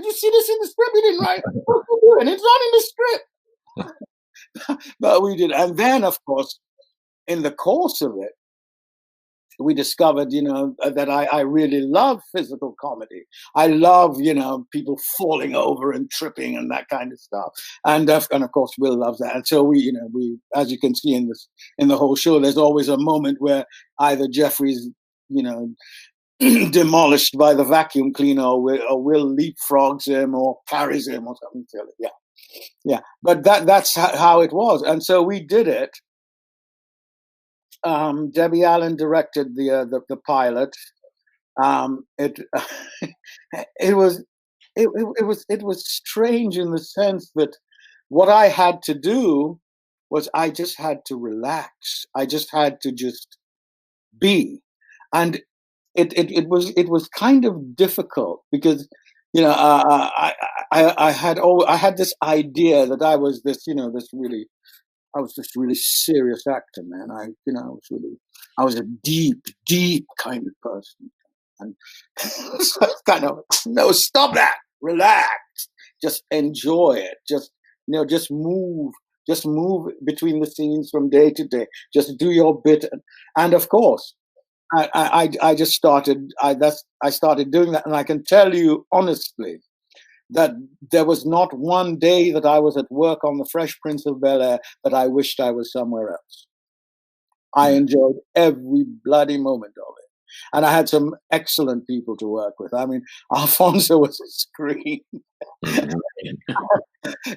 you see this in the script? You didn't write it. What are you doing? It's not in the script. But we did. And then, of course, in the course of it, we discovered, that I really love physical comedy. I love, people falling over and tripping and that kind of stuff. And of course, Will loves that. And so we, as you can see in the whole show, there's always a moment where either Jeffrey's, demolished by the vacuum cleaner, or Will leapfrogs him or carries him or something silly. Yeah. But that's how it was. And so we did it. Debbie Allen directed the pilot. It was strange in the sense that what I had to do was I just had to relax. I just had to just be, and it was kind of difficult because I had this idea that I was this I was just really serious actor, man. I was a deep kind of person. And so it's kind of, no, stop that, relax, just enjoy it. Just move between the scenes from day to day. Just do your bit. And of course, I just started, I started doing that. And I can tell you honestly, that there was not one day that I was at work on The Fresh Prince of Bel-Air that I wished I was somewhere else. I enjoyed every bloody moment of it. And I had some excellent people to work with. I mean, Alfonso was a scream.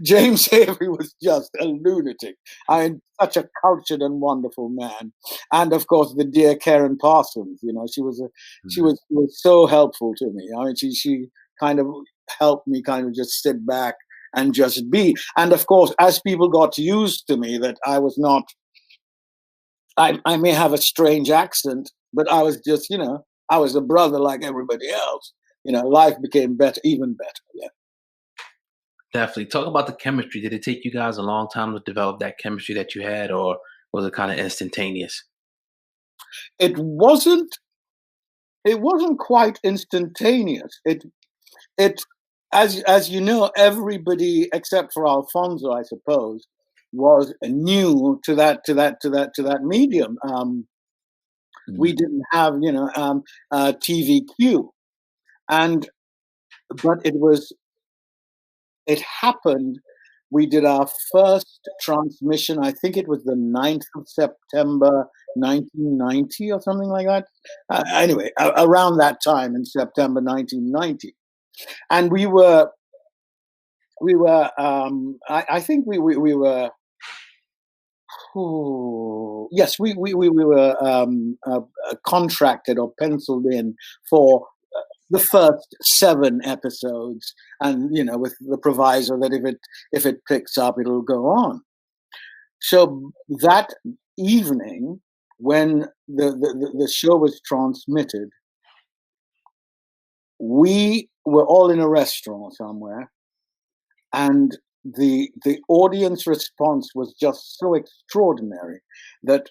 James Avery was just a lunatic. Such a cultured and wonderful man. And of course, the dear Karen Parsons, she was so helpful to me. I mean, she kind of helped me kind of just sit back and just be. And of course, as people got used to me, that I was not, I may have a strange accent, but I was just, I was a brother like everybody else. Life became better, even better. Yeah. Definitely. Talk about the chemistry. Did it take you guys a long time to develop that chemistry that you had, or was it kind of instantaneous? It wasn't quite instantaneous. It as you know, everybody except for Alfonso, I suppose, was new to that medium. We didn't have TVQ, but it happened. We did our first transmission. I think it was the 9th of September, 1990, or something like that. Anyway, around that time in September 1990. And we were. I think we were. Yes, we were contracted or penciled in for the first 7 episodes, and with the proviso that if it picks up, it'll go on. So that evening, when the show was transmitted, we were all in a restaurant somewhere, and the audience response was just so extraordinary that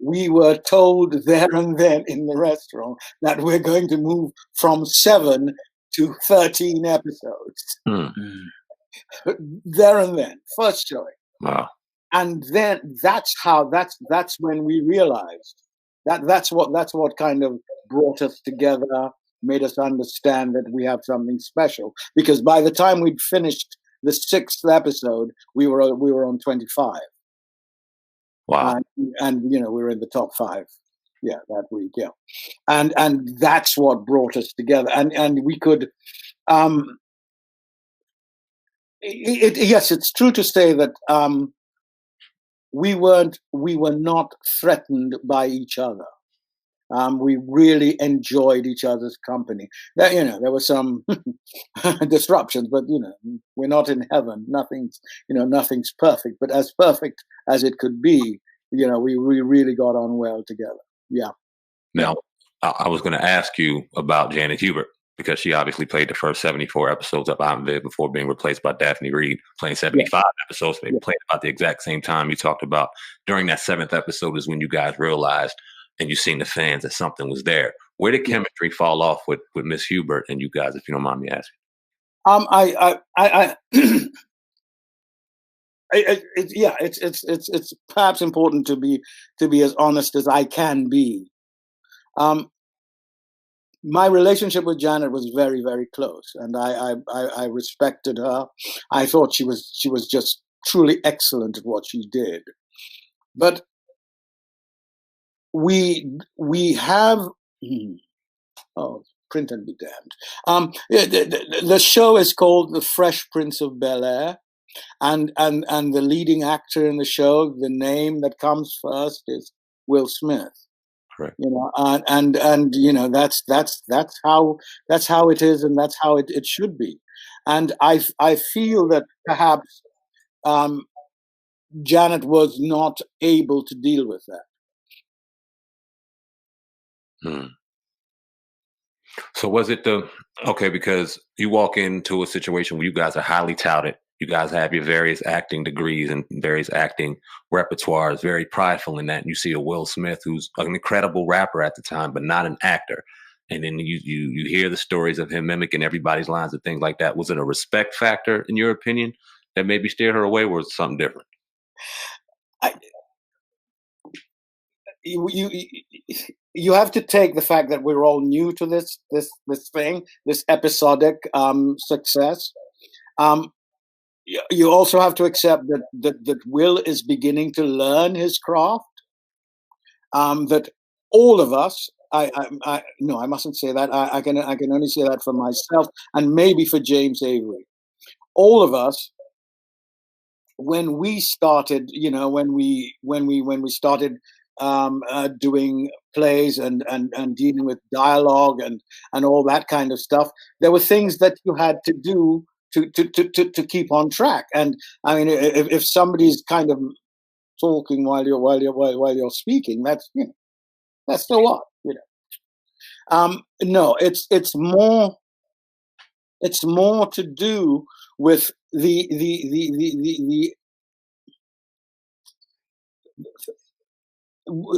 we were told there and then in the restaurant that we're going to move from 7 to 13 episodes. There and then, first showing. Wow. And then that's when we realized that's what kind of brought us together, made us understand that we have something special. Because by the time we'd finished the 6th episode, we were on 25. Wow. And we were in the top 5. Yeah, that week. Yeah. And that's what brought us together. And we could yes, it's true to say that we were not threatened by each other. We really enjoyed each other's company. There were some disruptions, but we're not in heaven. Nothing's perfect. But as perfect as it could be, we really got on well together. Yeah. Now, I was going to ask you about Janet Hubert, because she obviously played the first 74 episodes of Ivanville before being replaced by Daphne Reed, playing 75 episodes. They played about the exact same time. You talked about during that 7th episode is when you guys realized and you seen the fans that something was there. Where did chemistry fall off with Miss Hubert and you guys, if you don't mind me asking? Yeah, it's perhaps important to be as honest as I can be. Um, my relationship with Janet was very, very close, and I respected her. I thought she was just truly excellent at what she did. But we have oh, print and be damned. The show is called The Fresh Prince of Bel-Air, and the leading actor in the show, the name that comes first is Will Smith. Correct. And that's how it is, and that's how it should be. And I feel that perhaps Janet was not able to deal with that. Hmm. So was it okay, because you walk into a situation where you guys are highly touted, you guys have your various acting degrees and various acting repertoires, very prideful in that. And you see a Will Smith who's an incredible rapper at the time, but not an actor. And then you hear the stories of him mimicking everybody's lines and things like that. Was it a respect factor, in your opinion, that maybe steered her away, or was it something different? I, you have to take the fact that we're all new to this thing, this episodic success. You also have to accept that Will is beginning to learn his craft. That all of us, no, I mustn't say that. I can only say that for myself and maybe for James Avery. All of us, when we started, when we started doing plays and dealing with dialogue and all that kind of stuff, there were things that you had to do to keep on track. And I mean, if somebody's kind of talking while you're speaking, that's that's so what, no, it's more to do with the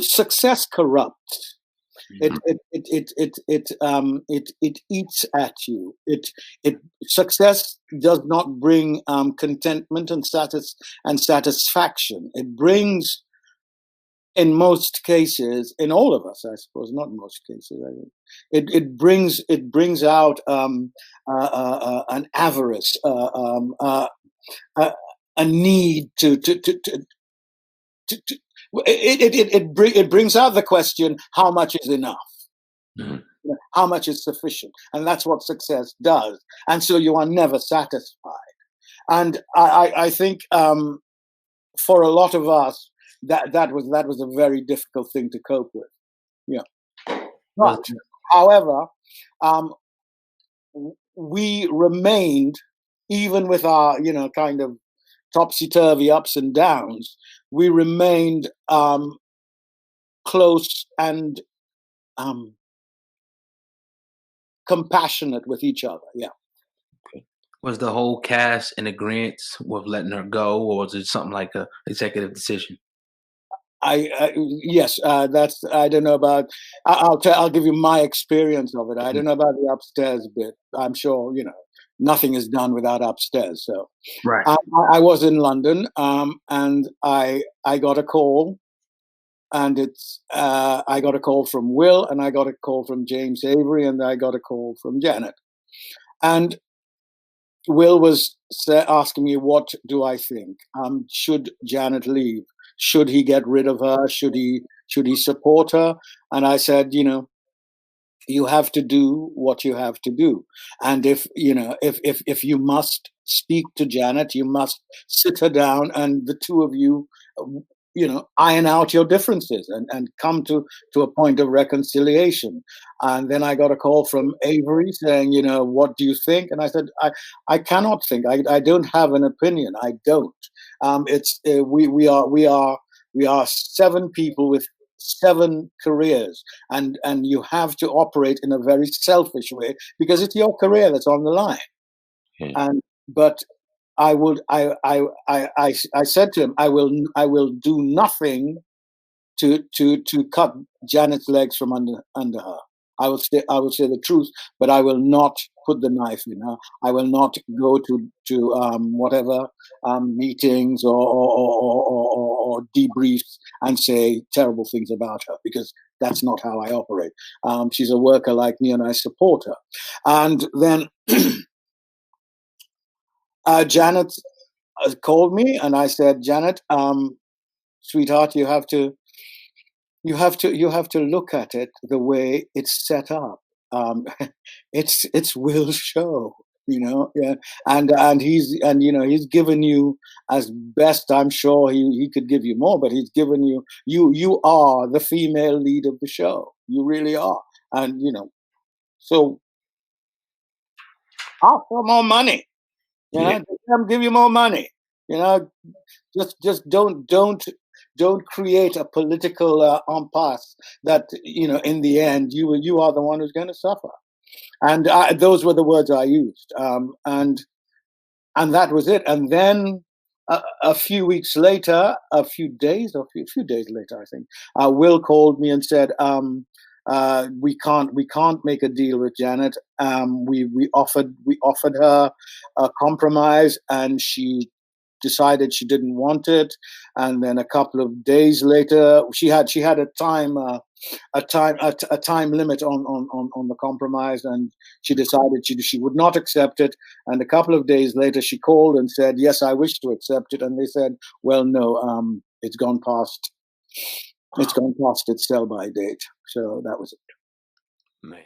success corrupts. It eats at you. Success does not bring contentment and satisfaction. It brings, in most cases, in all of us, I suppose, not in most cases, I think, it brings out an avarice, a need to it brings out the question: how much is enough? Mm-hmm. How much is sufficient? And that's what success does. And so you are never satisfied. And I think for a lot of us, that was a very difficult thing to cope with. Yeah. But however, we remained, even with our kind of topsy-turvy ups and downs, we remained close and compassionate with each other. Yeah. Was the whole cast in agreement with letting her go, or was it something like a executive decision? Yes, that's, I don't know about. I'll give you my experience of it. I don't know about the upstairs bit. I'm sure nothing is done without upstairs. So right. I was in London, and I got a call, and I got a call from Will, and I got a call from James Avery, and I got a call from Janet, and Will was asking me, what do I think? Should Janet leave? Should he get rid of her? Should he support her? And I said, you have to do what you have to do. And if you must speak to Janet, you must sit her down, and the two of you, iron out your differences and come to a point of reconciliation. And then I got a call from Avery saying, what do you think? And I said, I cannot think. I don't have an opinion. I don't. We are 7 people with 7 careers, and you have to operate in a very selfish way because it's your career that's on the line. But I said to him, I will do nothing to cut Janet's legs from under her. I will say the truth, but I will not put the knife in her. I will not go to whatever meetings or debriefs and say terrible things about her, because that's not how I operate. She's a worker like me, and I support her. And then Janet called me, and I said, Janet, sweetheart, you have to look at it the way it's set up. It's Will's show, yeah. And he's given you as best. I'm sure he could give you more, but he's given you are the female lead of the show. You really are. And so ask for more money. Give you more money. Just don't create a political impasse that in the end you are the one who's going to suffer. And those were the words I used, and that was it. And then a few weeks later, a few days later, I think, Will called me and said, we can't make a deal with Janet. We offered her a compromise, and she decided she didn't want it. And then a couple of days later, she had a time limit on the compromise, and she decided she would not accept it. And a couple of days later, she called and said, yes, I wish to accept it. And they said, well, no, it's gone past its sell by date. So that was it. Man.